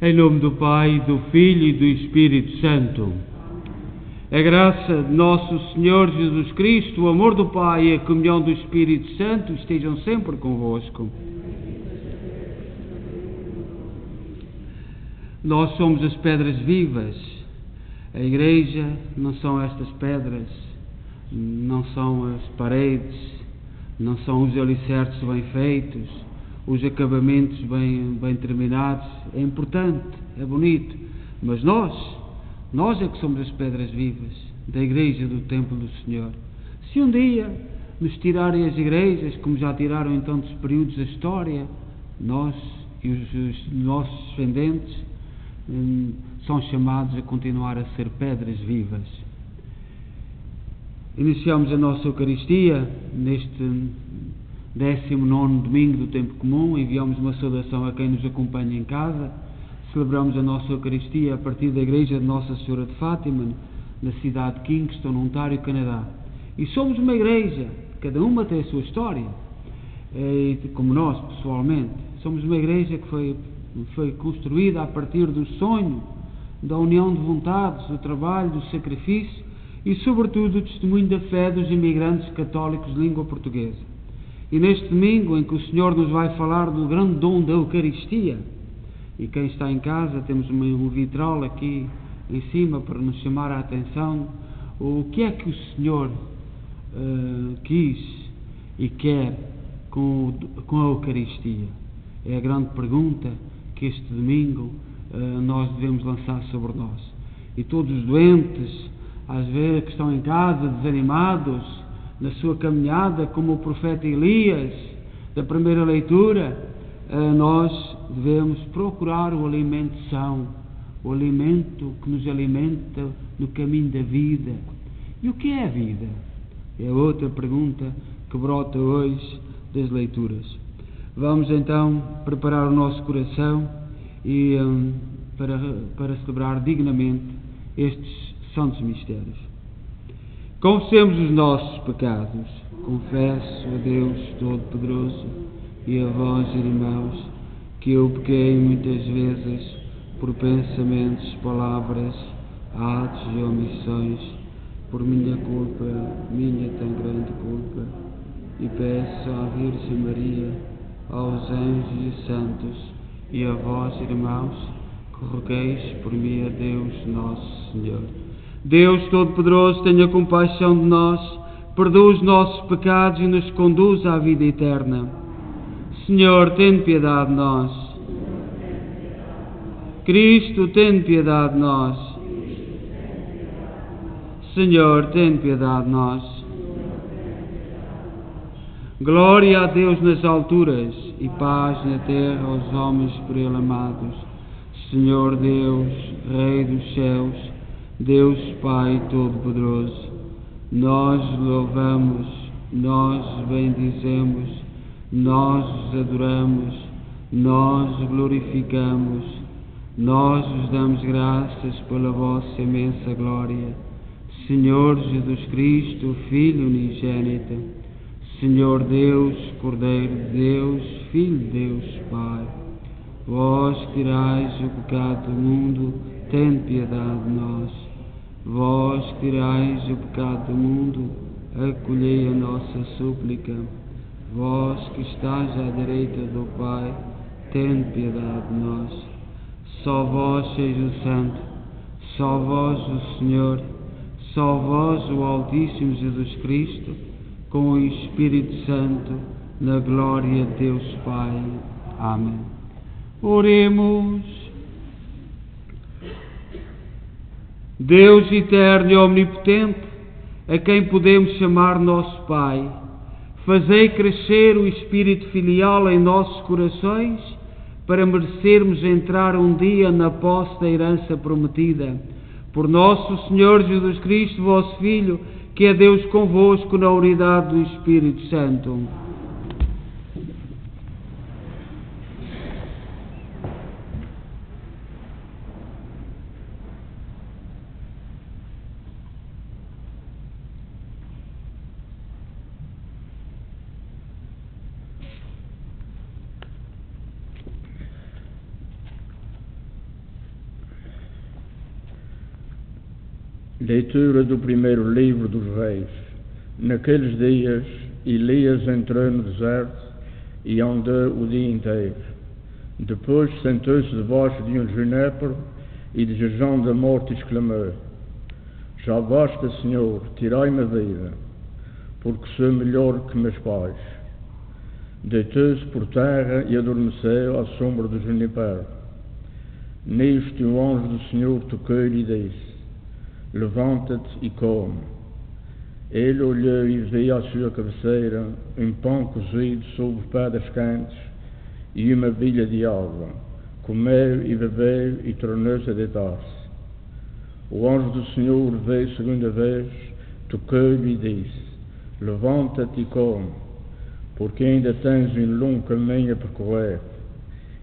Em nome do Pai, do Filho e do Espírito Santo. A graça de nosso Senhor Jesus Cristo, o amor do Pai e a comunhão do Espírito Santo estejam sempre convosco. Nós somos as pedras vivas. A Igreja não são estas pedras, não são as paredes, não são os alicerces bem feitos, os acabamentos bem terminados. É importante, é bonito, mas nós é que somos as pedras vivas da Igreja do Templo do Senhor. Se um dia nos tirarem as igrejas, como já tiraram em tantos períodos da história, nós e os nossos descendentes são chamados a continuar a ser pedras vivas. Iniciamos a nossa Eucaristia neste 19º domingo do tempo comum. Enviamos uma saudação a quem nos acompanha em casa. Celebramos a nossa Eucaristia a partir da Igreja de Nossa Senhora de Fátima, na cidade de Kingston, no Ontário, Canadá. E somos uma igreja, cada uma tem a sua história, como nós, pessoalmente. Somos uma igreja que foi construída a partir do sonho, da união de vontades, do trabalho, do sacrifício e, sobretudo, do testemunho da fé dos imigrantes católicos de língua portuguesa. E neste domingo, em que o Senhor nos vai falar do grande dom da Eucaristia, e quem está em casa, temos um vitral aqui em cima para nos chamar a atenção, o que é que o Senhor quis e quer com a Eucaristia? É a grande pergunta que este domingo nós devemos lançar sobre nós. E todos os doentes, às vezes, que estão em casa, desanimados, na sua caminhada, como o profeta Elias, da primeira leitura, nós devemos procurar o alimento são, o alimento que nos alimenta no caminho da vida. E o que é a vida? É outra pergunta que brota hoje das leituras. Vamos então preparar o nosso coração e para celebrar dignamente estes santos mistérios. Confessemos os nossos pecados. Confesso a Deus Todo-Poderoso e a vós, irmãos, que eu pequei muitas vezes por pensamentos, palavras, atos e omissões, por minha culpa, minha tão grande culpa, e peço à Virgem Maria, aos anjos e santos e a vós, irmãos, que rogueis por mim a Deus Nosso Senhor. Deus Todo-Poderoso, tenha compaixão de nós, perdoa os nossos pecados e nos conduz à vida eterna. Senhor, tem piedade de nós. Cristo, tem piedade de nós. Senhor, tem piedade de nós. Glória a Deus nas alturas e paz na terra aos homens por Ele amados. Senhor Deus, Rei dos céus, Deus Pai Todo-Poderoso, nós louvamos, nós bendizemos, nós os adoramos, nós os glorificamos, nós vos damos graças pela vossa imensa glória. Senhor Jesus Cristo, Filho unigênito, Senhor Deus, Cordeiro de Deus, Filho de Deus, Pai, vós que tirais o pecado do mundo, tende piedade de nós. Vós que tirais o pecado do mundo, acolhei a nossa súplica. Vós que estáis à direita do Pai, tende piedade de nós. Só vós sois o Santo, só vós o Senhor, só vós o Altíssimo Jesus Cristo, com o Espírito Santo, na glória de Deus Pai. Amém. Oremos. Deus eterno e omnipotente, a quem podemos chamar nosso Pai, fazei crescer o espírito filial em nossos corações, para merecermos entrar um dia na posse da herança prometida. Por nosso Senhor Jesus Cristo, vosso Filho, que é Deus convosco na unidade do Espírito Santo. Leitura do primeiro livro dos Reis. Naqueles dias, Elias entrou no deserto e andou o dia inteiro. Depois sentou-se debaixo de um junípero e, desejando a morte, exclamou: Já basta, Senhor, tirai-me a vida, porque sou melhor que meus pais. Deitou-se por terra e adormeceu à sombra do junípero. Nisto o anjo do Senhor tocou-lhe e disse: Levanta-te e come. Ele olhou e viu à sua cabeceira um pão cozido sobre pedras quentes e uma bilha de água. Comeu e bebeu e tornou-se a deitar-se. O anjo do Senhor veio segunda vez, tocou-lhe e disse: Levanta-te e come, porque ainda tens um longo caminho a percorrer.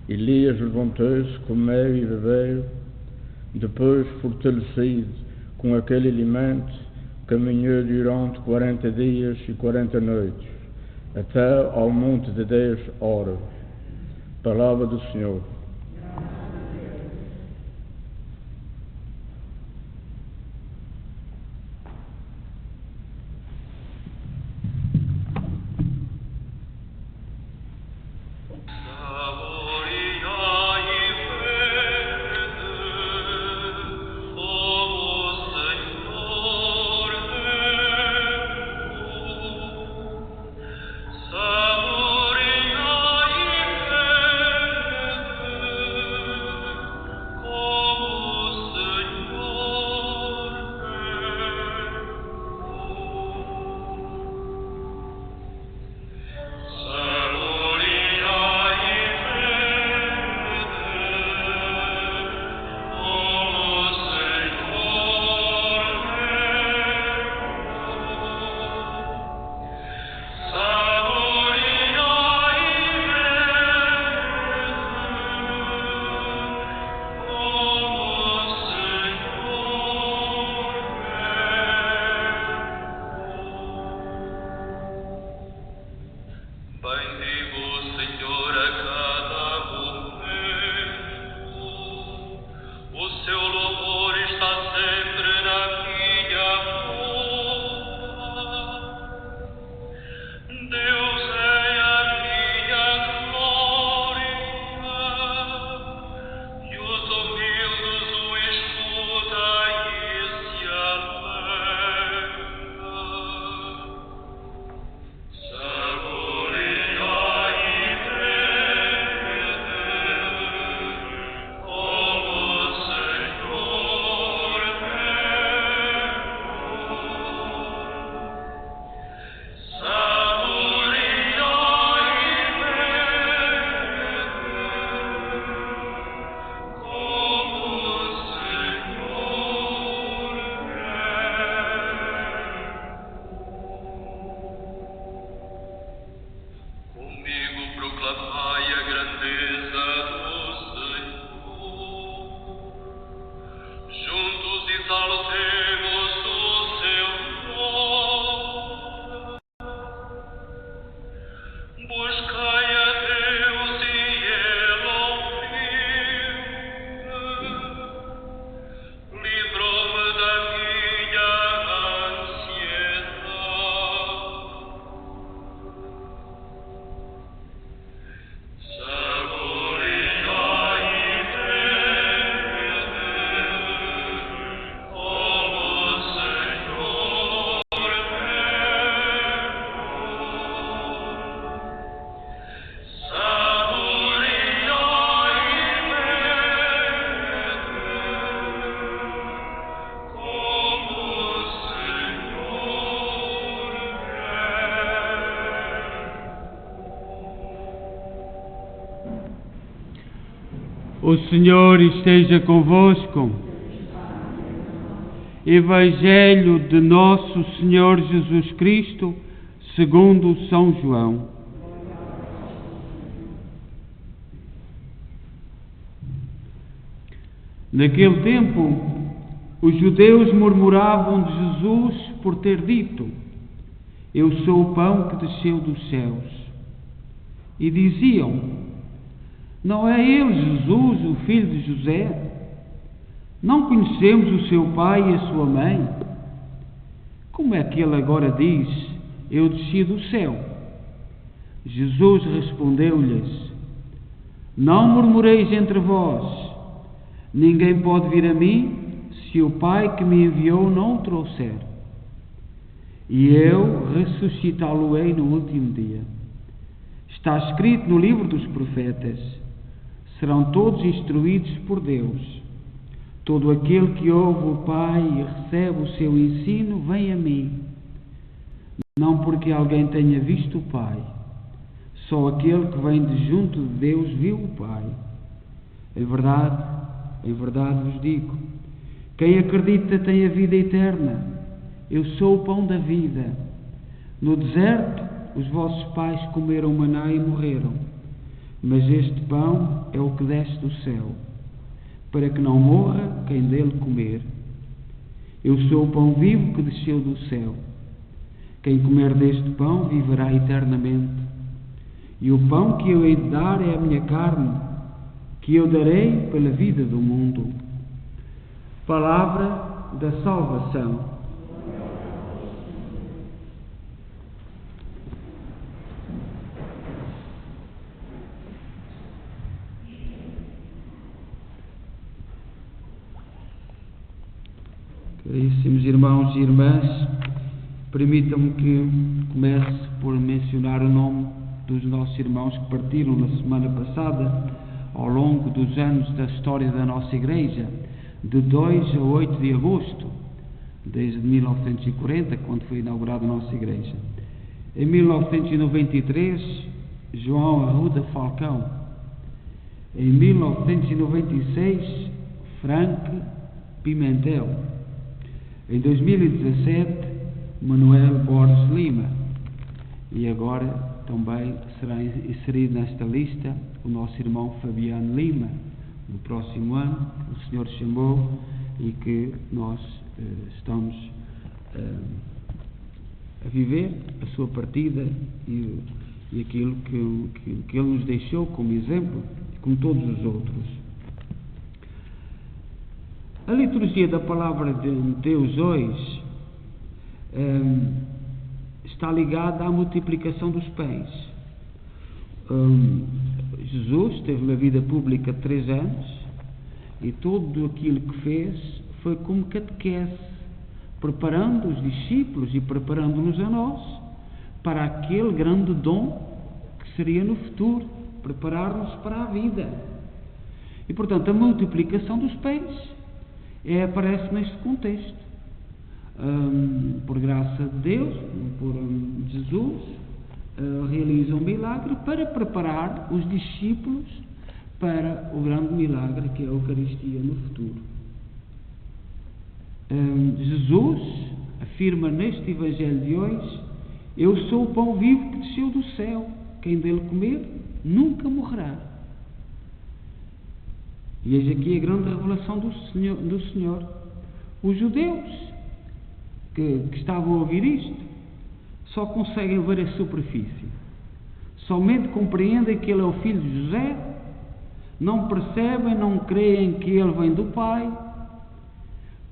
Elias levantou-se, comeu e bebeu. Depois, fortalecido com aquele alimento, caminhou durante 40 dias e 40 noites, até ao monte de Deus, Horebe. Palavra do Senhor. O Senhor esteja convosco. Evangelho de nosso Senhor Jesus Cristo, segundo São João. Naquele tempo, os judeus murmuravam de Jesus por ter dito: Eu sou o pão que desceu dos céus. E diziam: Não é ele Jesus, o filho de José? Não conhecemos o seu pai e a sua mãe? como é que ele agora diz: eu desci do céu? Jesus respondeu-lhes: não murmureis entre vós. Ninguém pode vir a mim se o Pai que me enviou não o trouxer. E eu ressuscitá-lo-ei no último dia. Está escrito no livro dos profetas: serão todos instruídos por Deus. Todo aquele que ouve o Pai e recebe o seu ensino vem a mim. Não porque alguém tenha visto o Pai. Só aquele que vem de junto de Deus viu o Pai. Em verdade vos digo: quem acredita tem a vida eterna. Eu sou o pão da vida. No deserto, os vossos pais comeram maná e morreram. Mas este pão é o que desce do céu, para que não morra quem dele comer. Eu sou o pão vivo que desceu do céu. Quem comer deste pão viverá eternamente. E o pão que eu hei de dar é a minha carne, que eu darei pela vida do mundo. Palavra da salvação. Caríssimos irmãos e irmãs, permitam-me que comece por mencionar o nome dos nossos irmãos que partiram na semana passada, ao longo dos anos da história da nossa Igreja, de 2 a 8 de agosto, desde 1940, quando foi inaugurada a nossa Igreja. Em 1993, João Arruda Falcão. Em 1996, Frank Pimentel. Em 2017, Manuel Borges Lima. E agora também será inserido nesta lista o nosso irmão Fabiano Lima. No próximo ano, o Senhor chamou e que nós estamos a viver a sua partida e aquilo que Ele nos deixou como exemplo, como todos os outros. A liturgia da Palavra de Deus hoje está ligada à multiplicação dos pães. Jesus teve uma vida pública de 3 anos e tudo aquilo que fez foi como catequese, preparando os discípulos e preparando-nos a nós para aquele grande dom que seria no futuro, preparar-nos para a vida. E portanto a multiplicação dos pães aparece neste contexto. Por graça de Deus, por Jesus, realiza um milagre para preparar os discípulos para o grande milagre que é a Eucaristia no futuro. Jesus afirma neste Evangelho de hoje: eu sou o pão vivo que desceu do céu, quem dele comer nunca morrerá. E eis aqui a grande revelação do Senhor. Os judeus que estavam a ouvir isto só conseguem ver a superfície, somente compreendem que ele é o filho de José, não percebem, não creem que ele vem do Pai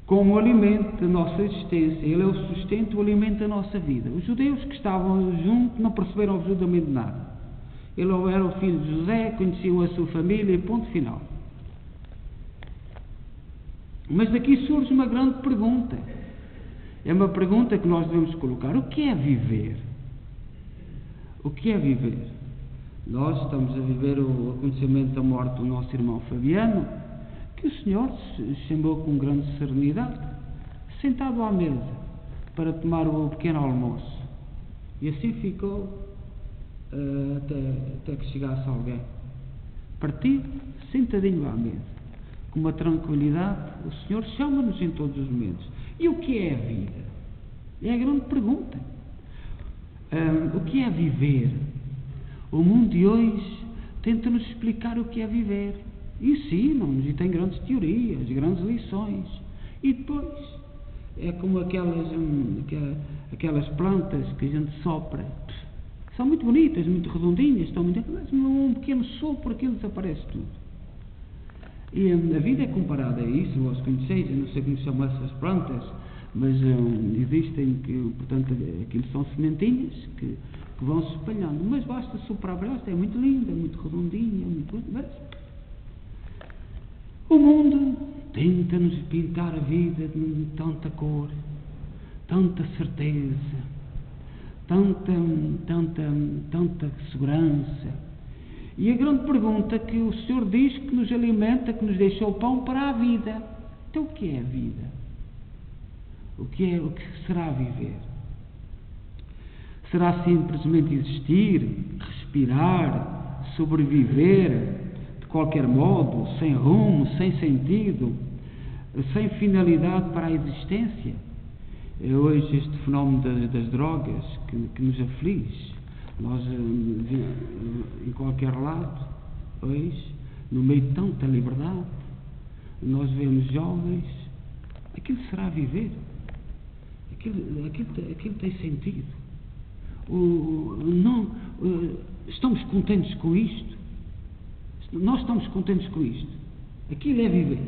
como alimento da nossa existência. Ele é o sustento, o alimento da nossa vida. Os judeus que estavam juntos não perceberam absolutamente nada. Ele era o filho de José, conheciam a sua família e ponto final. Mas daqui surge uma grande pergunta. É uma pergunta que nós devemos colocar: o que é viver? O que é viver? Nós estamos a viver o acontecimento da morte do nosso irmão Fabiano, que o Senhor chamou com grande serenidade, sentado à mesa, para tomar o pequeno almoço. E assim ficou até que chegasse alguém. Partido, sentadinho à mesa. Com uma tranquilidade, o Senhor chama-nos em todos os momentos. E o que é a vida? É a grande pergunta. O que é viver? O mundo de hoje tenta-nos explicar o que é viver. Ensina-nos e tem grandes teorias, grandes lições. E depois é como aquelas plantas que a gente sopra. São muito bonitas, muito redondinhas, mas um pequeno sopro, aquilo desaparece tudo. E a vida é comparada a isso, vós conheceis, eu não sei como chamam essas plantas, mas existem, portanto, aquilo são sementinhas que vão se espalhando, mas basta soprar para esta, é muito linda, é muito redondinha, mas o mundo tenta-nos pintar a vida de tanta cor, tanta certeza, tanta segurança. E a grande pergunta que o Senhor diz que nos alimenta, que nos deixou o pão para a vida. Então o que é a vida? O que será viver? Será simplesmente existir, respirar, sobreviver, de qualquer modo, sem rumo, sem sentido, sem finalidade para a existência? É hoje este fenómeno das drogas que nos aflige. Nós, em qualquer lado, hoje, no meio de tanta liberdade, nós vemos jovens. Aquilo será viver? Aquilo tem sentido? Estamos contentes com isto? Nós estamos contentes com isto? Aquilo é viver.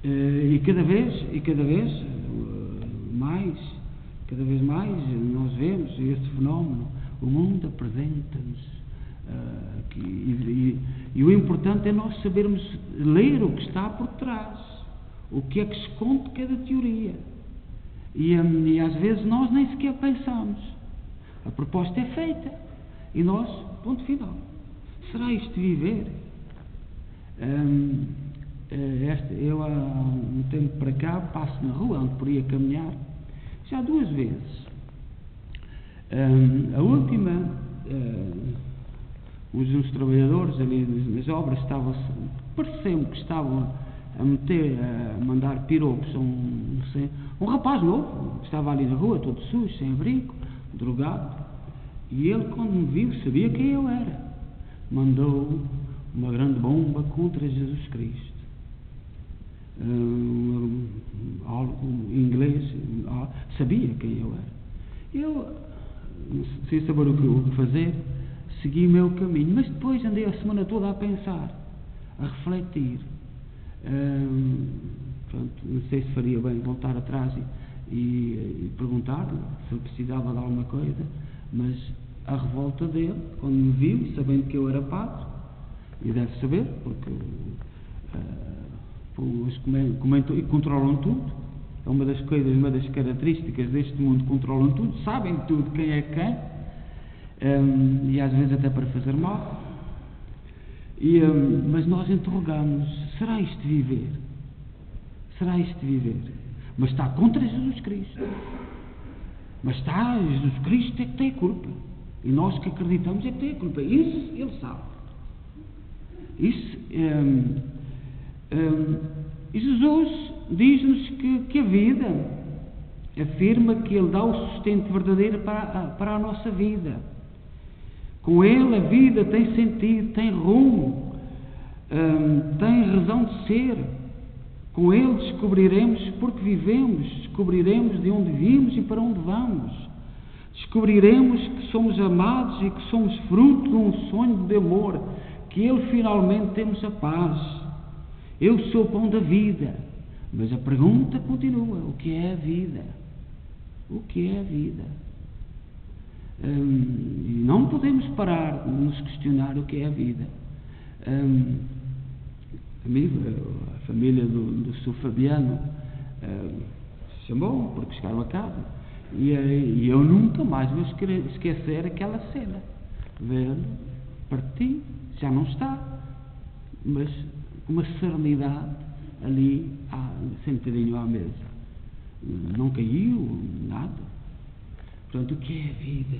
E cada vez mais nós vemos esse fenómeno. O mundo apresenta-nos e o importante é nós sabermos ler o que está por trás, o que é que esconde cada teoria, e às vezes nós nem sequer pensamos. A proposta é feita e nós, ponto final. Será isto viver? Eu há um tempo para cá passo na rua, ando por aí a caminhar, já 2 vezes. A última, uns trabalhadores ali nas obras pareceu-me que estavam a mandar piropos a um rapaz novo, que estava ali na rua, todo sujo, sem abrigo, drogado, e ele, quando me viu, sabia quem eu era. Mandou uma grande bomba contra Jesus Cristo. Inglês, sabia quem eu era. Eu, sem saber o que fazer, segui o meu caminho, mas depois andei a semana toda a pensar, a refletir. Não sei se faria bem voltar atrás e perguntar-lhe se ele precisava de alguma coisa, mas a revolta dele, quando me viu, sabendo que eu era padre, e deve saber, porque os comentam e controlam tudo. É uma das coisas, uma das características deste mundo, controlam tudo, sabem tudo quem é quem, e às vezes até para fazer mal. Mas nós interrogamos: será isto viver? Será isto viver? Mas está contra Jesus Cristo. Mas Jesus Cristo é que tem a culpa. E nós que acreditamos é que tem a culpa. Isso ele sabe. Isso, e Jesus diz-nos que a vida, afirma que Ele dá o sustento verdadeiro para a nossa vida. Com Ele a vida tem sentido, tem rumo, tem razão de ser. Com Ele descobriremos porque vivemos, descobriremos de onde vimos e para onde vamos. Descobriremos que somos amados e que somos fruto de um sonho de amor, que Ele finalmente temos a paz. Eu sou o pão da vida. Mas a pergunta continua: o que é a vida? O que é a vida? E não podemos parar de nos questionar o que é a vida. A família do Sr. Fabiano chamou-me porque chegaram a casa e eu nunca mais vou esquecer aquela cena. Vendo, parti, já não está, mas uma serenidade ali, sentadinho à mesa. Não caiu, nada. Portanto, o que é a vida?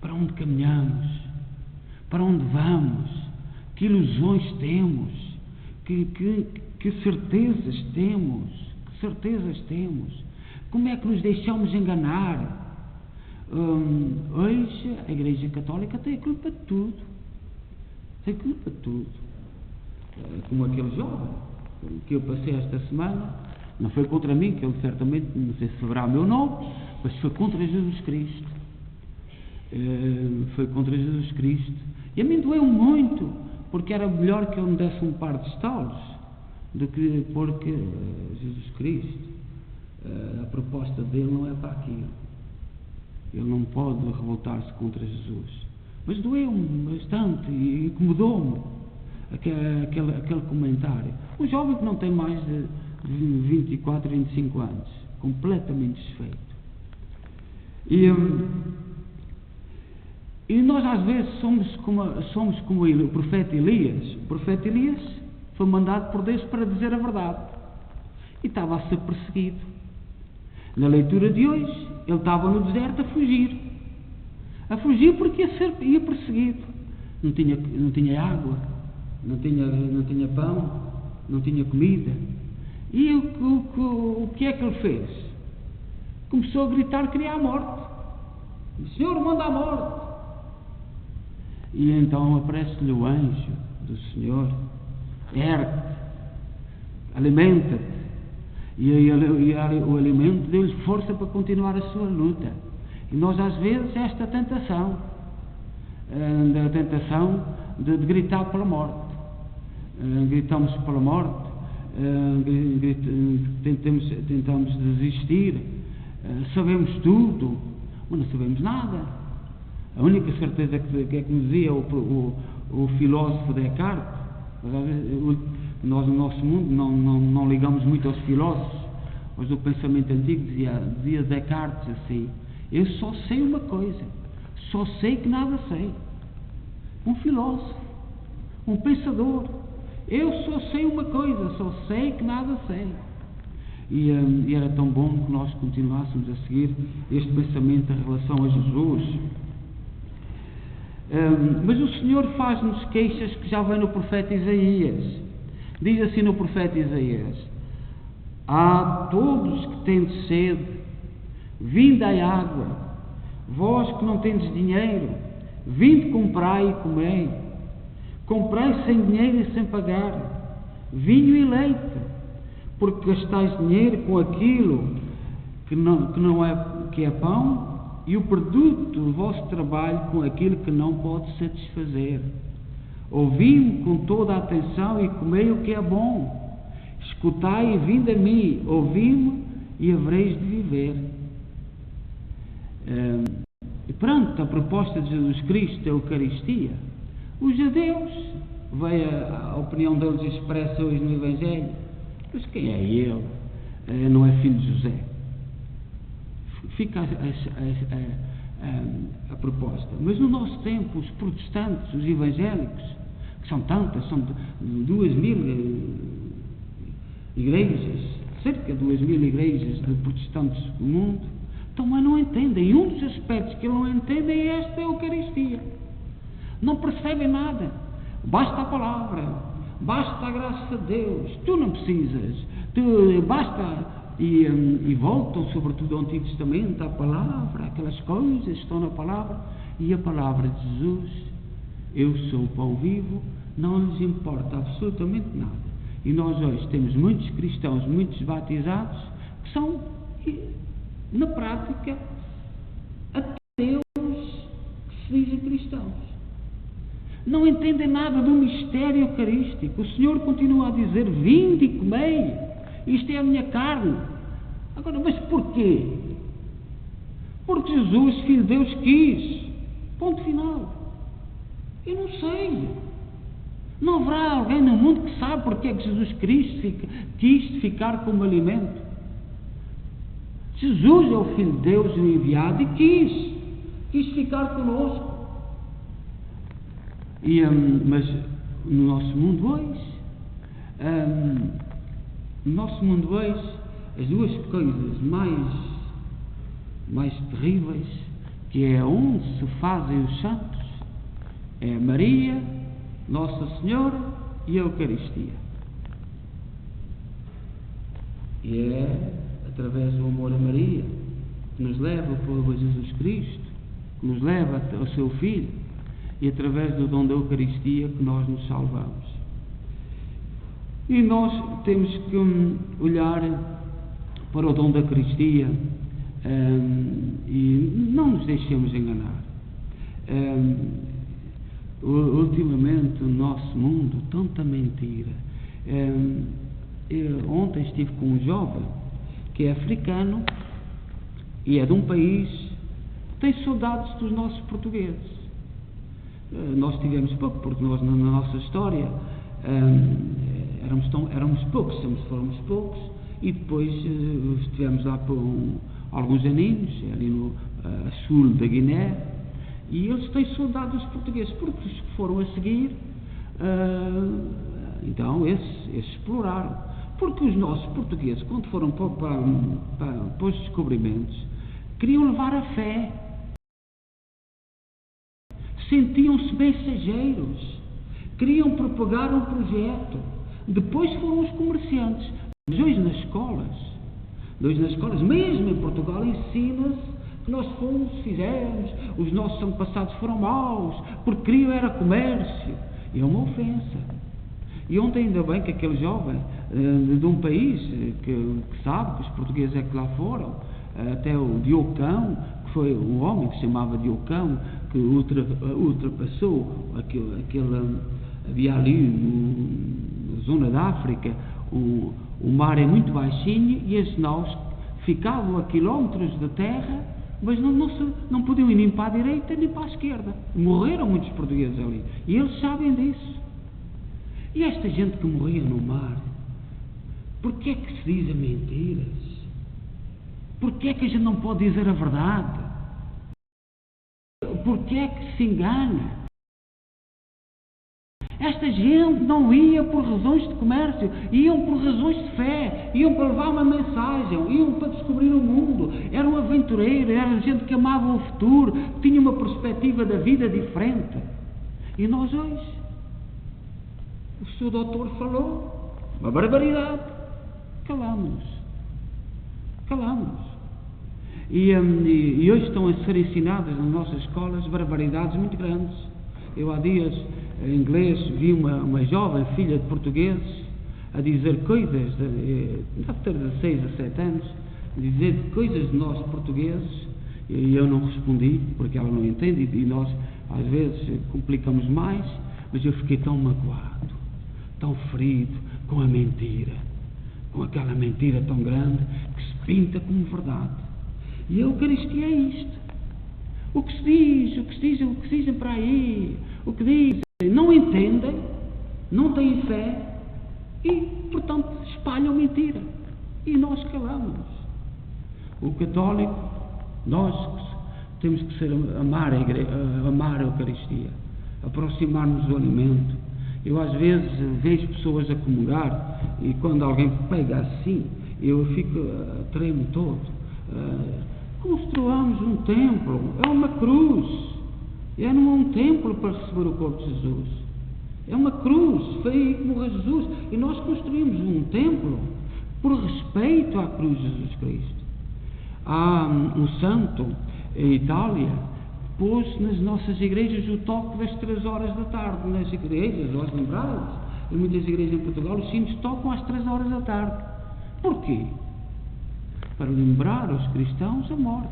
Para onde caminhamos? Para onde vamos? Que ilusões temos? Que certezas temos? Que certezas temos? Como é que nos deixamos enganar? Hoje a Igreja Católica tem a culpa de tudo. Tem culpa de tudo. Como aquele jovem que eu passei esta semana, não foi contra mim, que ele certamente, não sei se saberá o meu nome, mas foi contra Jesus Cristo. Foi contra Jesus Cristo. E a mim doeu muito, porque era melhor que eu me desse um par de estalos do que porque Jesus Cristo. a proposta dele não é para aquilo. Ele não pode revoltar-se contra Jesus. Mas doeu-me bastante e incomodou-me aquele comentário. Um jovem que não tem mais de 24, 25 anos, completamente desfeito. E nós às vezes somos como o profeta Elias. O profeta Elias foi mandado por Deus para dizer a verdade e estava a ser perseguido. Na leitura de hoje, ele estava no deserto a fugir porque ia perseguido. Não tinha água, não tinha pão, não tinha comida. E o que é que ele fez? Começou a gritar que queria a morte. O Senhor manda a morte. E então aparece-lhe o anjo do Senhor: ergue-te, alimenta-te. E o alimento deu-lhe força para continuar a sua luta. E nós às vezes esta tentação, a tentação de gritar pela morte. Gritamos pela morte, tentamos desistir, sabemos tudo, mas não sabemos nada. A única certeza que me dizia o filósofo Descartes, nós no nosso mundo não ligamos muito aos filósofos, mas o pensamento antigo dizia Descartes assim: eu só sei uma coisa, só sei que nada sei. Um filósofo, um pensador, eu só sei uma coisa, só sei que nada sei. E era tão bom que nós continuássemos a seguir este pensamento em relação a Jesus. Mas o Senhor faz-nos queixas que já vem no profeta Isaías. Diz assim no profeta Isaías: a todos que tendes sede, vinde à água. Vós que não tendes dinheiro, vinde comprai e comei. Comprai sem dinheiro e sem pagar vinho e leite, porque gastais dinheiro com aquilo que é pão, e o produto do vosso trabalho com aquilo que não pode satisfazer. Ouvi-me com toda a atenção e comei o que é bom. Escutai e vinde a mim, ouvi-me e havereis de viver. E pronto, a proposta de Jesus Cristo é a Eucaristia. Os judeus, veio a opinião deles expressa hoje no Evangelho: mas quem é ele? Não é filho de José? Fica a proposta. Mas no nosso tempo, os protestantes, os evangélicos, que são tantas, são 2.000 igrejas, cerca de 2.000 igrejas de protestantes do mundo, também não entendem. E um dos aspectos que não entendem é esta Eucaristia. Não percebem nada. Basta a palavra, basta a graça de Deus, tu não precisas, basta. E voltam sobretudo ao Antigo Testamento, à palavra, aquelas coisas que estão na palavra, e a palavra de Jesus: eu sou o pão vivo, não lhes importa absolutamente nada. E nós hoje temos muitos cristãos, muitos batizados, que são, na prática, ateus que se dizem cristãos. Não entendem nada do mistério eucarístico. O Senhor continua a dizer: vinde e comei, isto é a minha carne. Agora, mas porquê? Porque Jesus, Filho de Deus, quis. Ponto final. Eu não sei. Não haverá alguém no mundo que sabe porque é que Jesus Cristo quis ficar como alimento. Jesus é o Filho de Deus, o enviado, e quis ficar conosco. Mas no nosso mundo hoje, as duas coisas mais terríveis, que é onde se fazem os santos, é Maria, Nossa Senhora e a Eucaristia. E é através do amor a Maria, que nos leva ao povo a Jesus Cristo, que nos leva ao seu Filho, e através do dom da Eucaristia que nós nos salvamos. E nós temos que olhar para o dom da Eucaristia e não nos deixemos enganar. Ultimamente o nosso mundo, tanta mentira. Ontem estive com um jovem que é africano e é de um país que tem saudades dos nossos portugueses. Nós tivemos pouco, porque nós, na nossa história, éramos poucos, sempre fomos poucos, e depois estivemos lá por alguns aninhos, ali no sul da Guiné, e eles têm saudade dos portugueses, porque os que foram a seguir, então esses exploraram. Porque os nossos portugueses, quando foram para os descobrimentos, queriam levar a fé. Sentiam-se mensageiros, queriam propagar um projeto. Depois foram os comerciantes. Mas hoje nas escolas, mesmo em Portugal, ensina-se que nós fizemos, os nossos antepassados foram maus, porque queriam era comércio. E é uma ofensa. E ontem ainda bem que aquele jovem de um país que sabe que os portugueses é que lá foram, até o Diocão, que foi um homem que se chamava Diocão, que ultrapassou havia ali na zona da África, o mar é muito baixinho e as naus ficavam a quilómetros de terra, mas não podiam ir nem para a direita nem para a esquerda. Morreram muitos portugueses ali, e eles sabem disso. E esta gente que morria no mar, porquê é que se dizem mentiras? Porquê é que a gente não pode dizer a verdade? Porquê é que se engana? Esta gente não ia por razões de comércio, iam por razões de fé, iam para levar uma mensagem, iam para descobrir o mundo, eram aventureiros, eram gente que amava o futuro, que tinha uma perspectiva da vida diferente. E nós hoje, o Sr. Doutor falou, uma barbaridade, calamos-nos. E hoje estão a ser ensinadas nas nossas escolas barbaridades muito grandes. Eu há dias, em inglês, vi uma jovem filha de portugueses a dizer coisas, deve ter 16 a 17 anos, dizer coisas de nós portugueses, e eu não respondi, porque ela não entende, e nós às vezes complicamos mais, mas eu fiquei tão magoado, tão ferido com a mentira, com aquela mentira tão grande que se pinta como verdade. E a Eucaristia é isto. O que se dizem para aí, o que dizem, não entendem, não têm fé e, portanto, espalham mentira. E nós calamos. O católico, nós temos que amar a Eucaristia, aproximar-nos do alimento. Eu às vezes vejo pessoas a comungar e quando alguém pega assim, eu tremo todo. Construamos um templo, é uma cruz, não é um templo para receber o corpo de Jesus, é uma cruz, foi aí que morreu Jesus, e nós construímos um templo por respeito à cruz de Jesus Cristo. Há um santo em Itália, pôs nas nossas igrejas o toque das 3 horas da tarde, nas igrejas, nós lembramos, em muitas igrejas em Portugal, os sinos tocam às 3 horas da tarde. Porquê? Para lembrar aos cristãos a morte.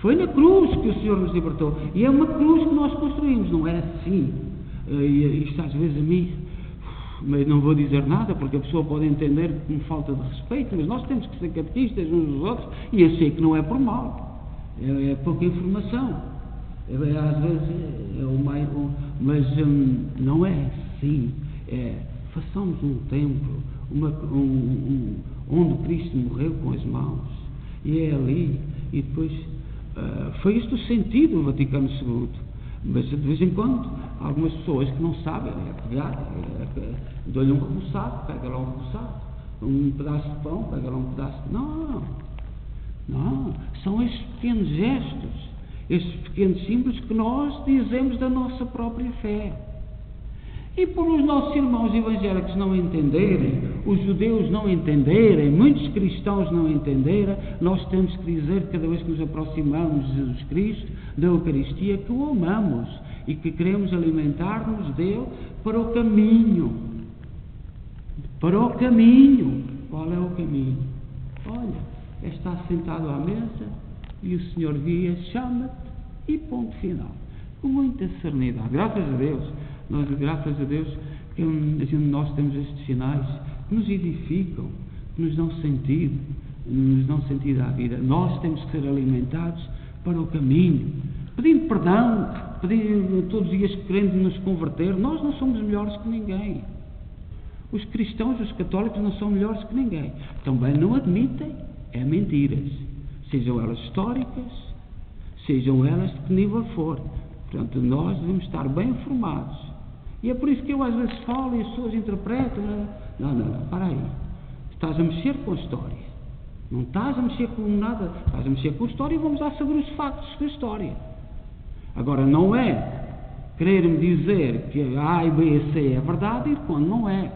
Foi na cruz que o Senhor nos libertou. E é uma cruz que nós construímos, não é assim. E isto às vezes a mim, mas não vou dizer nada, porque a pessoa pode entender como falta de respeito, mas nós temos que ser catequistas uns dos outros, e eu sei que não é por mal. É pouca informação. Às vezes mas não é assim. Façamos um templo, onde Cristo morreu com as mãos, e é ali, e depois foi este o sentido do Vaticano II, mas de vez em quando algumas pessoas que não sabem dão-lhe um reboçado, pega lá um reboçado, um pedaço de pão, pega lá um pedaço de... Não, são estes pequenos gestos, estes pequenos símbolos que nós dizemos da nossa própria fé. E por os nossos irmãos evangélicos não entenderem, os judeus não entenderem, muitos cristãos não entenderem, nós temos que dizer, cada vez que nos aproximamos de Jesus Cristo, da Eucaristia, que o amamos e que queremos alimentar-nos dele para o caminho. Para o caminho. Qual é o caminho? Olha, está sentado à mesa e o Senhor guia, chama-te e ponto final. Com muita serenidade. Graças a Deus que nós temos estes sinais que nos edificam, que nos dão sentido. nos dão sentido à vida. Nós temos que ser alimentados para o caminho, pedindo perdão, pedindo todos os dias, querendo nos converter. Nós não somos melhores que ninguém. Os cristãos, os católicos, não são melhores que ninguém. Também não admitem mentiras, sejam elas históricas, sejam elas de que nível for. Portanto, nós devemos estar bem informados. E é por isso que eu às vezes falo e as pessoas interpretam. Não, para aí. Estás a mexer com a história. Não estás a mexer com nada. Estás a mexer com a história e vamos lá saber os factos da história. Agora, não é querer-me dizer que A e B e C é verdade e quando não é.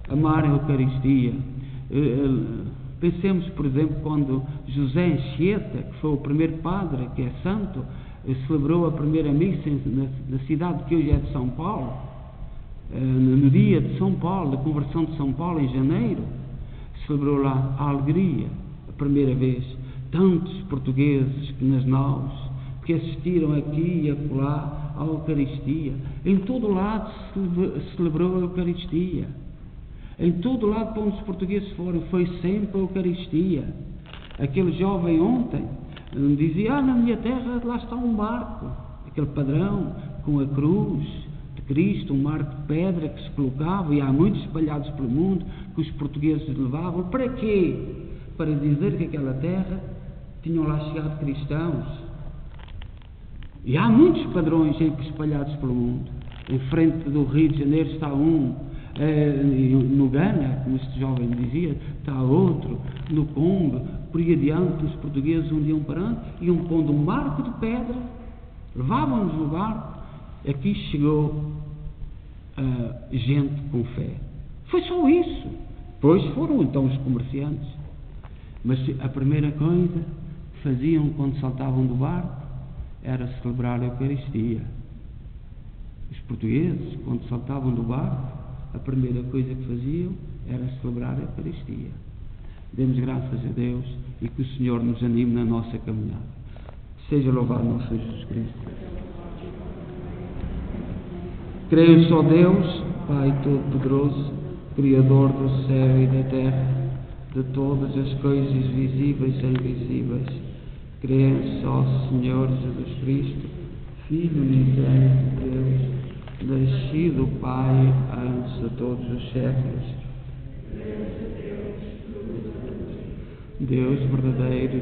Amar a Eucaristia. Pensemos, por exemplo, quando José Anchieta, que foi o primeiro padre, que é santo, celebrou a primeira missa na cidade que hoje é de São Paulo, no dia de São Paulo, da conversão de São Paulo, em janeiro, celebrou lá a alegria, a primeira vez. Tantos portugueses que nas naus, que assistiram aqui e acolá à Eucaristia. Em todo lado se celebrou a Eucaristia. Em todo lado para onde os portugueses foram, foi sempre a Eucaristia. Aquele jovem ontem dizia, na minha terra lá está um barco, aquele padrão com a cruz de Cristo, um marco de pedra que se colocava, e há muitos espalhados pelo mundo, que os portugueses levavam. Para quê? Para dizer que aquela terra tinham lá chegado cristãos. E há muitos padrões espalhados pelo mundo. Em frente do Rio de Janeiro está um, no Ghana, como este jovem dizia, está outro, no Congo, por aí adiante. Os portugueses um dia parando, iam pondo um barco de pedra, levavam-nos no barco. Aqui chegou gente com fé. Foi só isso. Depois foram então os comerciantes. Mas a primeira coisa que faziam quando saltavam do barco era celebrar a Eucaristia. Os portugueses, quando saltavam do barco, a primeira coisa que faziam era celebrar a Eucaristia. Demos graças a Deus e que o Senhor nos anime na nossa caminhada. Seja louvado nosso Jesus Cristo. Creio só Deus, Pai Todo-Poderoso, Criador do céu e da terra, de todas as coisas visíveis e invisíveis. Creio só Senhor Jesus Cristo, Filho unigênito de Deus, nascido Pai antes de todos os séculos. Deus verdadeiro,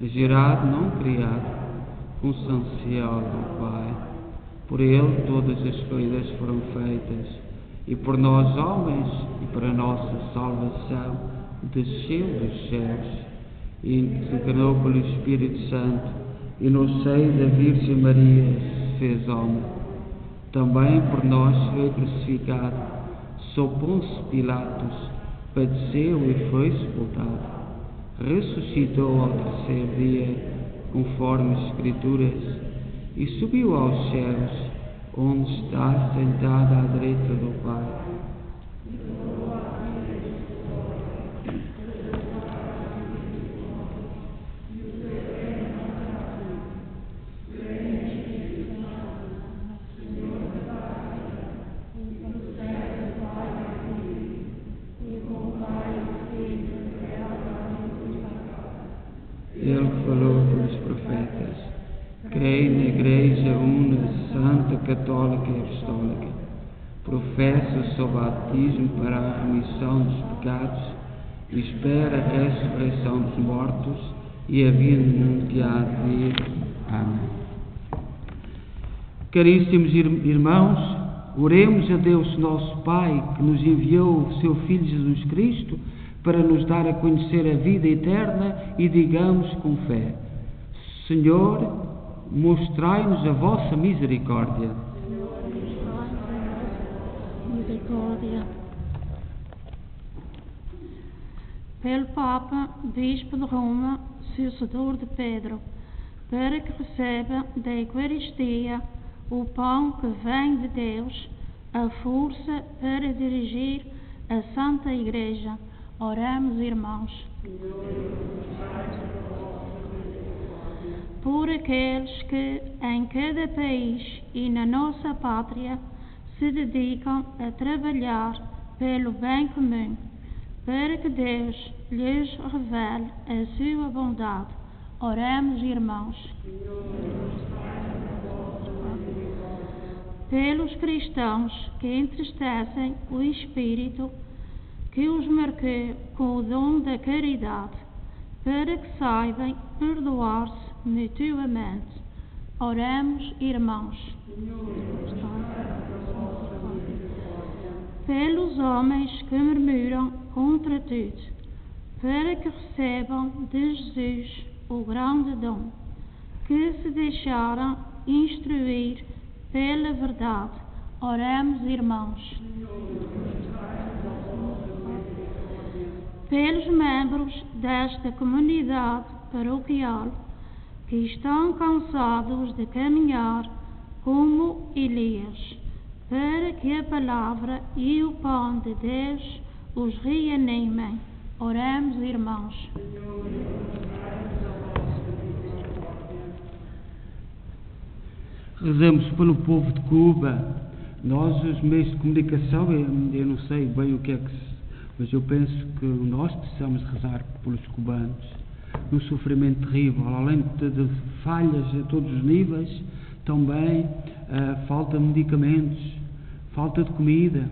gerado, não criado, consubstancial do Pai. Por Ele todas as coisas foram feitas, e por nós homens, e para nossa salvação, desceu dos céus, e se encarnou pelo Espírito Santo, e no seio da Virgem Maria se fez homem. Também por nós foi crucificado, sob Pôncio Pilatos, padeceu e foi sepultado. Ressuscitou ao terceiro dia, conforme as Escrituras, e subiu aos céus, onde está sentado à direita do Pai. Ele falou pelos profetas. Creio na Igreja Una, Santa, Católica e Apostólica. Professo sob batismo para a remissão dos pecados e espero a ressurreição dos mortos e a vida do mundo que há de vir. Amém. Caríssimos irmãos, oremos a Deus nosso Pai, que nos enviou o seu Filho Jesus Cristo para nos dar a conhecer a vida eterna, e digamos com fé: Senhor, mostrai-nos a vossa misericórdia. Pelo Papa, Bispo de Roma, sucessor de Pedro, para que receba da Eucaristia o pão que vem de Deus, a força para dirigir a Santa Igreja. Oramos, irmãos. Por aqueles que em cada país e na nossa pátria se dedicam a trabalhar pelo bem comum, para que Deus lhes revele a sua bondade. Oremos, irmãos. Pelos cristãos que entristecem o Espírito, que os marque com o dom da caridade, para que saibam perdoar-se mutuamente. Oremos, irmãos. Pelos homens que murmuram contra tudo, para que recebam de Jesus o grande dom, que se deixaram instruir pela verdade. Oremos, irmãos. Pelos membros desta comunidade paroquial que estão cansados de caminhar como Elias, para que a palavra e o pão de Deus os reanimem. Oremos, irmãos. Rezemos pelo povo de Cuba. Nós, os meios de comunicação, eu não sei bem o que é que se... Mas eu penso que nós precisamos rezar pelos cubanos. Um sofrimento terrível, além de falhas a todos os níveis, também falta de medicamentos, falta de comida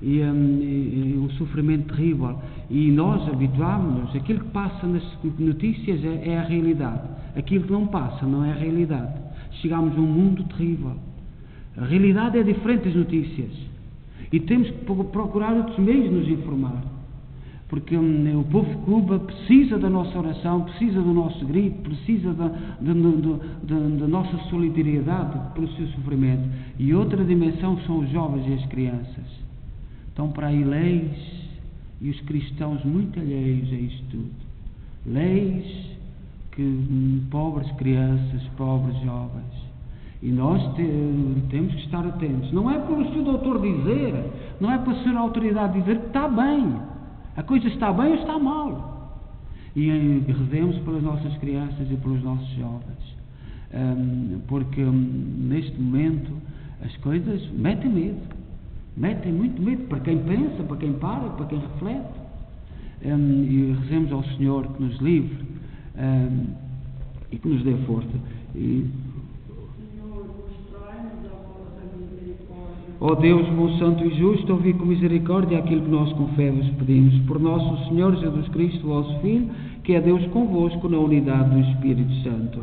e um sofrimento terrível. E nós habituámos-nos, aquilo que passa nas notícias é a realidade, aquilo que não passa não é a realidade. Chegamos a um mundo terrível. A realidade é diferente das notícias e temos que procurar outros meios de nos informar, porque o povo de Cuba precisa da nossa oração, precisa do nosso grito, precisa da nossa solidariedade pelo seu sofrimento. E outra dimensão são os jovens e as crianças. Estão para aí leis e os cristãos muito alheios a isto tudo. Leis que pobres crianças, pobres jovens. E nós temos que estar atentos. Não é por o seu doutor dizer, não é para a sua autoridade dizer que está bem. A coisa está bem ou está mal. E rezemos pelas nossas crianças e pelos nossos jovens. Porque neste momento as coisas metem medo. Metem muito medo para quem pensa, para quem para, para quem reflete. E rezemos ao Senhor que nos livre e que nos dê força. Ó Deus, bom, santo e justo, ouvi com misericórdia aquilo que nós com fé vos pedimos. Por nosso Senhor Jesus Cristo, vosso Filho, que é Deus convosco na unidade do Espírito Santo.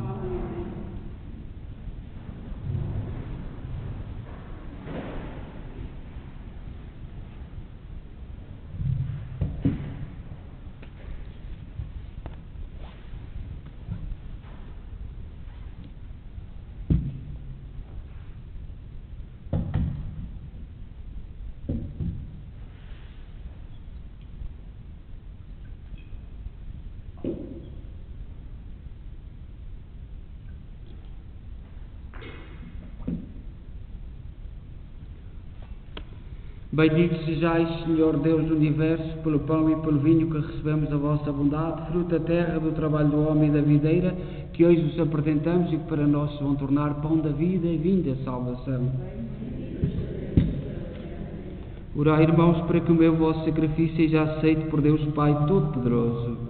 Bendito sejais, Senhor Deus do Universo, pelo pão e pelo vinho que recebemos da vossa bondade, fruto da terra, do trabalho do homem e da videira, que hoje vos apresentamos e que para nós se vão tornar pão da vida e vinho da salvação. Orai, irmãos, para que o meu vosso sacrifício seja aceito por Deus Pai Todo-Poderoso.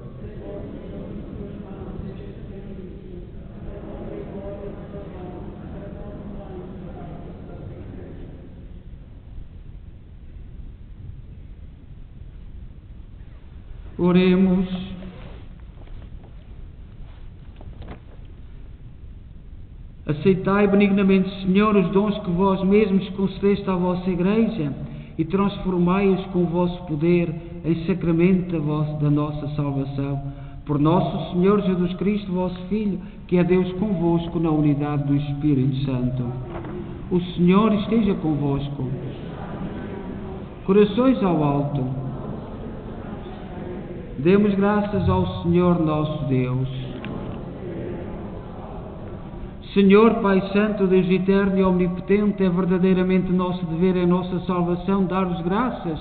Oremos. Aceitai benignamente, Senhor, os dons que vós mesmos concedeste à vossa Igreja e transformai-os com o vosso poder em sacramento da nossa salvação. Por nosso Senhor Jesus Cristo, vosso Filho, que é Deus convosco na unidade do Espírito Santo. O Senhor esteja convosco. Corações ao alto. Demos graças ao Senhor nosso Deus. Senhor, Pai Santo, Deus eterno e omnipotente, é verdadeiramente nosso dever, é nossa salvação, dar-vos graças,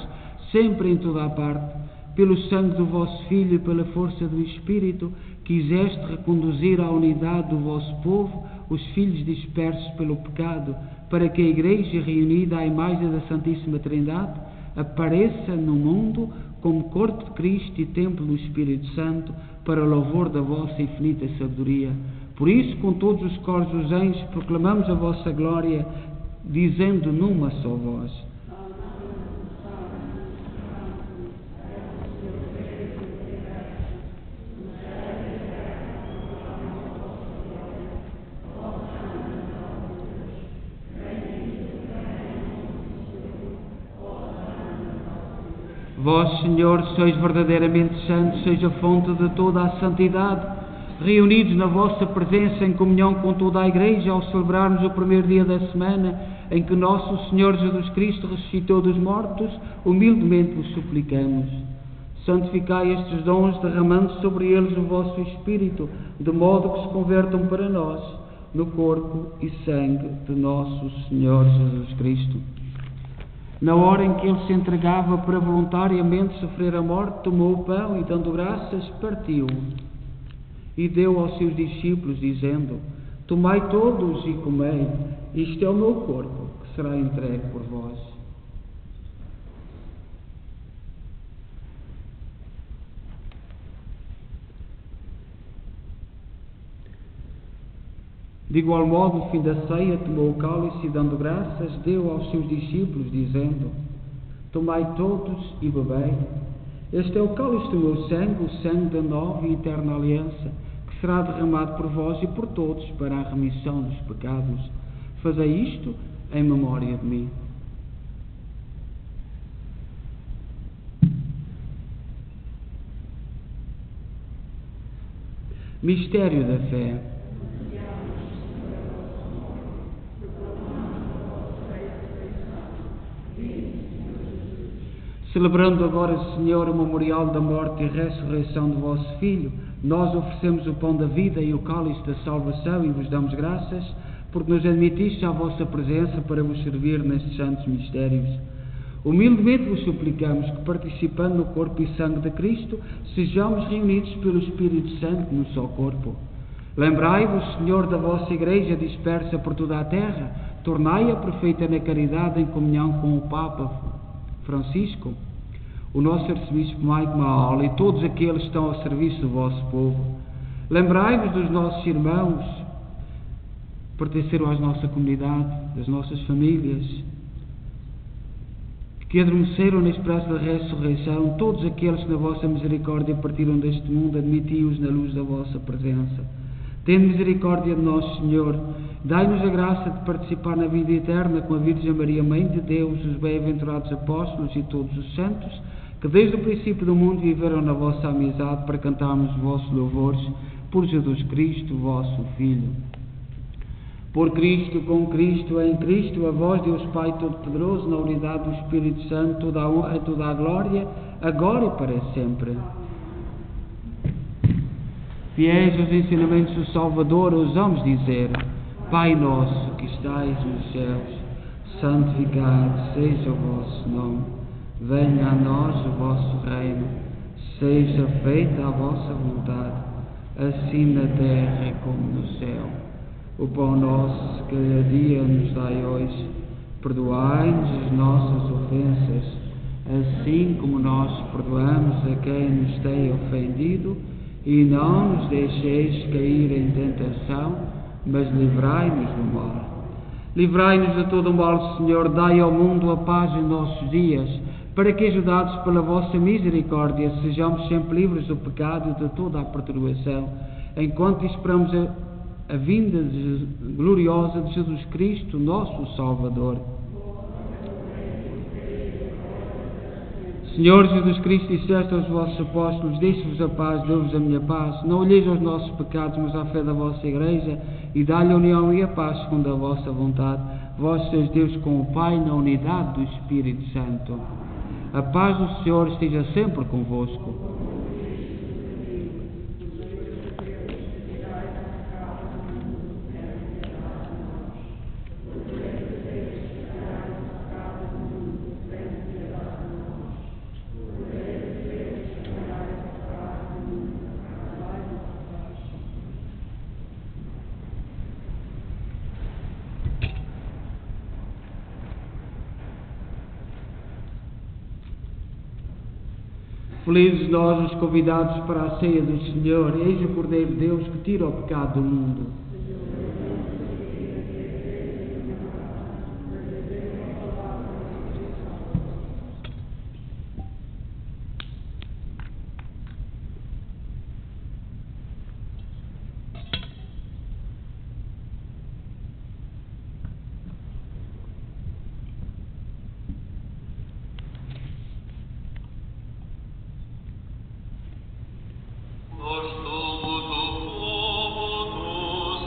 sempre em toda a parte, pelo sangue do vosso Filho e pela força do Espírito, quiseste reconduzir à unidade do vosso povo os filhos dispersos pelo pecado, para que a Igreja reunida à imagem da Santíssima Trindade apareça no mundo como corpo de Cristo e templo do Espírito Santo, para louvor da vossa infinita sabedoria. Por isso, com todos os coros dos anjos, proclamamos a vossa glória, dizendo numa só voz: Vós, Senhor, sois verdadeiramente santos, sois a fonte de toda a santidade. Reunidos na vossa presença em comunhão com toda a Igreja, ao celebrarmos o primeiro dia da semana em que nosso Senhor Jesus Cristo ressuscitou dos mortos, humildemente vos suplicamos. Santificai estes dons, derramando sobre eles o vosso Espírito, de modo que se convertam para nós no corpo e sangue de nosso Senhor Jesus Cristo. Na hora em que ele se entregava para voluntariamente sofrer a morte, tomou o pão e, dando graças, partiu e deu aos seus discípulos, dizendo: Tomai todos e comei, isto é o meu corpo, que será entregue por vós. De igual modo, no fim da ceia, tomou o cálice e, dando graças, deu aos seus discípulos, dizendo: Tomai todos e bebei. Este é o cálice do meu sangue, o sangue da nova e eterna aliança, que será derramado por vós e por todos para a remissão dos pecados. Fazei isto em memória de mim. Mistério da fé. Celebrando agora, Senhor, o memorial da morte e ressurreição do vosso Filho, nós oferecemos o pão da vida e o cálice da salvação e vos damos graças, porque nos admitiste à vossa presença para vos servir nestes santos mistérios. Humildemente vos suplicamos que, participando no corpo e sangue de Cristo, sejamos reunidos pelo Espírito Santo no só corpo. Lembrai-vos, Senhor, da vossa Igreja dispersa por toda a terra, tornai-a perfeita na caridade em comunhão com o Papa Francisco, o nosso arcebispo Mike Mahal e todos aqueles que estão ao serviço do vosso povo. Lembrai-vos dos nossos irmãos que pertenceram à nossa comunidade, das nossas famílias, que adormeceram na esperança da ressurreição, todos aqueles que na vossa misericórdia partiram deste mundo, admiti-os na luz da vossa presença. Tende misericórdia de nós, Senhor. Dai-nos a graça de participar na vida eterna com a Virgem Maria, Mãe de Deus, os bem-aventurados apóstolos e todos os santos, que desde o princípio do mundo viveram na vossa amizade para cantarmos os vossos louvores, por Jesus Cristo, vosso Filho. Por Cristo, com Cristo, em Cristo, a vós, Deus Pai Todo-Poderoso, na unidade do Espírito Santo, toda a honra e toda a glória, agora e para sempre. Fiéis aos ensinamentos do Salvador, ousamos dizer: Pai nosso que estais nos céus, santificado seja o vosso nome. Venha a nós o vosso reino. Seja feita a vossa vontade, assim na terra como no céu. O pão nosso que cada dia nos dai hoje. Perdoai-nos as nossas ofensas, assim como nós perdoamos a quem nos tem ofendido. E não nos deixeis cair em tentação, mas livrai-nos do mal. Livrai-nos de todo o mal, Senhor. Dai ao mundo a paz em nossos dias, para que, ajudados pela vossa misericórdia, sejamos sempre livres do pecado e de toda a perturbação, enquanto esperamos a vinda gloriosa de Jesus Cristo, nosso Salvador. Senhor Jesus Cristo, disseste aos vossos apóstolos: Deixe-vos a paz, dou-vos a minha paz. Não olheis aos nossos pecados, mas à fé da vossa Igreja, e dá-lhe a união e a paz segundo a vossa vontade. Vós sois Deus com o Pai, na unidade do Espírito Santo. A paz do Senhor esteja sempre convosco. Felizes nós os convidados para a ceia do Senhor. Eis o Cordeiro de Deus que tira o pecado do mundo. Nós somos o povo do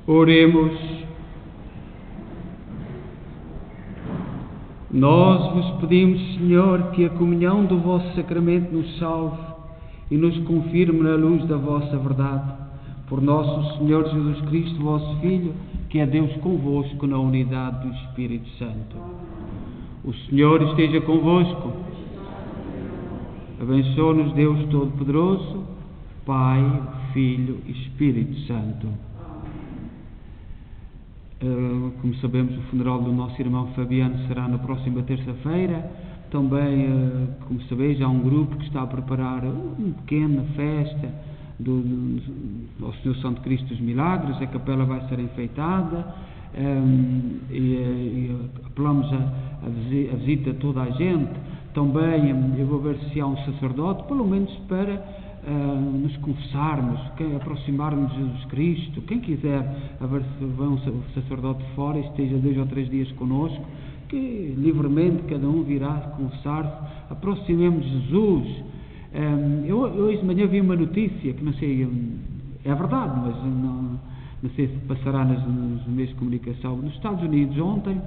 Oremos. Nós vos pedimos, Senhor, que a comunhão do vosso sacramento nos salve e nos confirme na luz da vossa verdade. Por nosso Senhor Jesus Cristo, vosso Filho, que é Deus convosco na unidade do Espírito Santo. O Senhor esteja convosco. Abençoe-nos Deus Todo-Poderoso, Pai, Filho e Espírito Santo. Como sabemos, o funeral do nosso irmão Fabiano será na próxima terça-feira. Também, como sabeis, há um grupo que está a preparar uma pequena festa ao Senhor Santo Cristo dos Milagres. A capela vai ser enfeitada e apelamos a visita a toda a gente. Também eu vou ver se há um sacerdote, pelo menos para nos confessarmos, aproximarmos de Jesus Cristo. Quem quiser, a ver se vem um sacerdote fora e esteja 2 ou 3 dias connosco, que livremente cada um virá confessar-se. Aproximemos de Jesus. Eu hoje de manhã vi uma notícia que não sei, é verdade, mas não sei se passará nos meios de comunicação. Nos Estados Unidos ontem,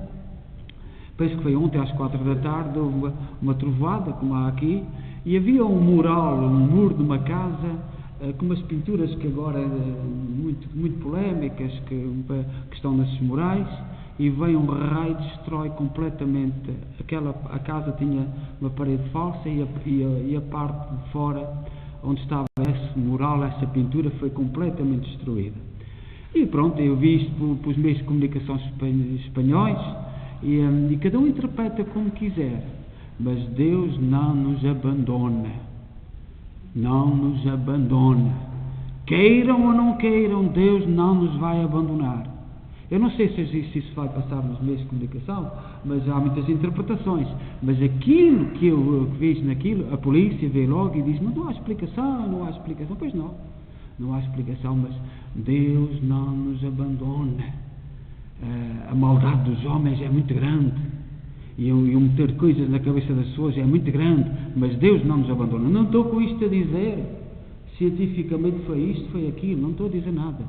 penso que foi ontem às 4 da tarde, houve uma trovada, como há aqui, e havia um mural, um muro de uma casa, com umas pinturas que agora muito polémicas, que estão nesses murais, e vem um raio e destrói completamente a casa. Tinha uma parede falsa e a parte de fora onde estava esse mural, essa pintura, foi completamente destruída. E pronto, eu vi isto pelos meios de comunicação espanhóis, e cada um interpreta como quiser, mas Deus não nos abandona. Não nos abandona. Queiram ou não queiram, Deus não nos vai abandonar. Eu não sei se isso vai passar nos meios de comunicação, mas há muitas interpretações. Mas aquilo que eu vejo naquilo, a polícia vê logo e diz: não há explicação, não há explicação. Pois não há explicação, mas Deus não nos abandona. A maldade dos homens é muito grande, e eu meter coisas na cabeça das pessoas é muito grande, mas Deus não nos abandona. Não estou com isto a dizer cientificamente foi isto, foi aquilo, não estou a dizer nada,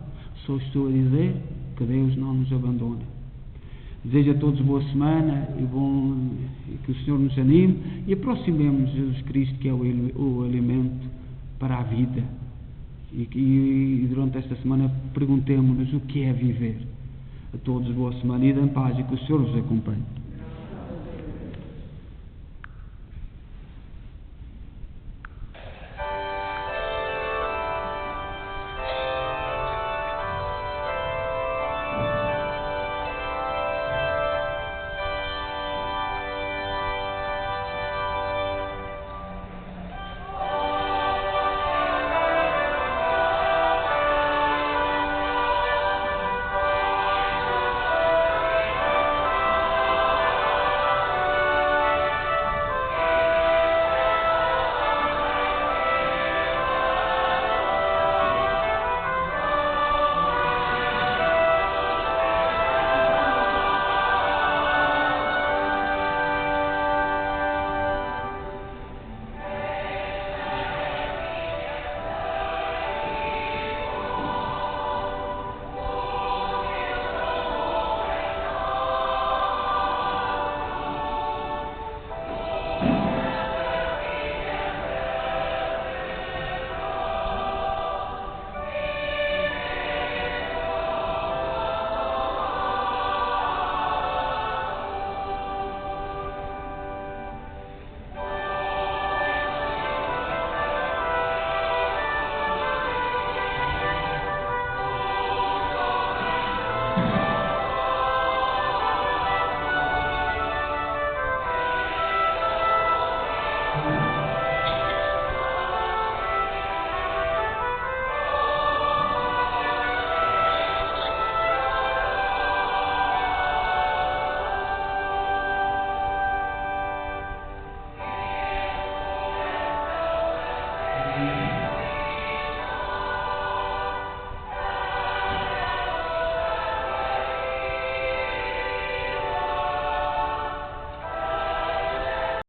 só estou a dizer que Deus não nos abandona. Desejo a todos boa semana e que o Senhor nos anime e aproximemos Jesus Cristo, que é o alimento para a vida, e durante esta semana perguntemos-nos o que é viver. A todos boa semana e em paz, e que o Senhor os acompanhe.